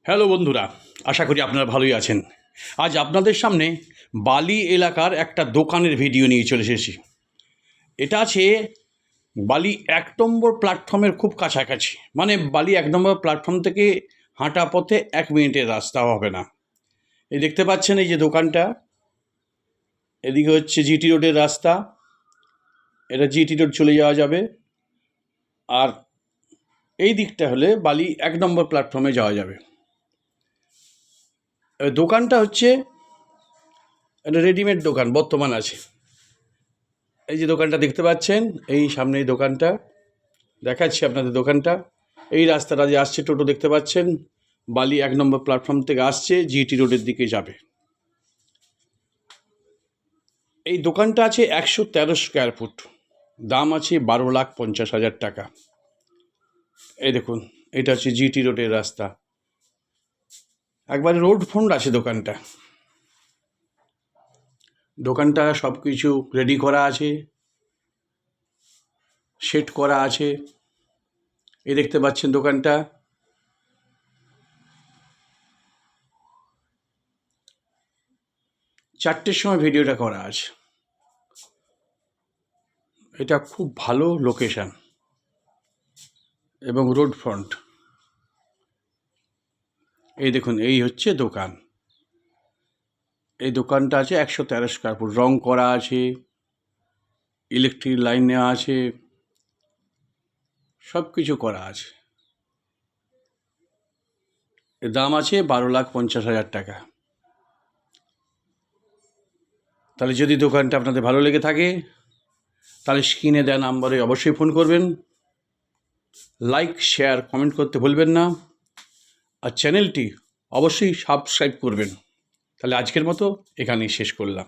Hello বন্ধুরা, আশা করি আপনারা ভালোই আছেন। আজ আপনাদের সামনে বালি এলাকার একটা দোকানের ভিডিও নিয়ে চলে এসেছি। এটা আছে বালি ১ নম্বর প্ল্যাটফর্মের খুব কাছাকাছি, মানে বালি ১ নম্বর প্ল্যাটফর্ম থেকে হাঁটা পথে ১ মিনিটের রাস্তা হবে না। এই দেখতে পাচ্ছেন এই যে দোকানটা, এদিকে হচ্ছে জিটি রোডের রাস্তা, এটা জিটি রোড চলে যাওয়া যাবে। আর এই দিকটা হলে বালি ১ নম্বর প্ল্যাটফর্মে যাওয়া যাবে। দোকানটা হচ্ছে একটা রেডিমেড দোকান বর্তমান আছে। এই যে দোকানটা দেখতে পাচ্ছেন, এই সামনে এই দোকানটা দেখাচ্ছি আপনাদের। দোকানটা এই রাস্তাটা যে আসছে, টোটো দেখতে পাচ্ছেন, বালি ১ নম্বর প্ল্যাটফর্ম থেকে আসছে, জিটি রোডের দিকে যাবে। এই দোকানটা আছে ১১৩ স্কোয়ার ফুট, দাম আছে ১২,৫০,০০০ টাকা। এই দেখুন, এটা হচ্ছে জিটি রোডের রাস্তা, একবারে রোড ফ্রন্ট আছে দোকানটা। দোকানটা সব কিছু রেডি করা আছে, সেট করা আছে। এই দেখতে পাচ্ছেন দোকানটা। ৪টের সময় ভিডিওটা করা আছে। এটা খুব ভালো লোকেশান এবং রোড ফ্রন্ট। এই দেখুন, এই হচ্ছে দোকান। এই দোকানটা আছে ১১৩ স্কোয়ার ফুট, রং করা আছে, ইলেকট্রিক লাইন নেওয়া আছে, সব কিছু করা আছে। এর দাম আছে ১২,৫০,০০০ টাকা। তাহলে যদি দোকানটা আপনাদের ভালো লেগে থাকে, তাহলে স্ক্রিনে দেওয়া নাম্বারে অবশ্যই ফোন করবেন। লাইক, শেয়ার, কমেন্ট করতে ভুলবেন না। আর চ্যানেলটি অবশ্যই সাবস্ক্রাইব করবেন। তাহলে আজকের মতো এখানেই শেষ করলাম।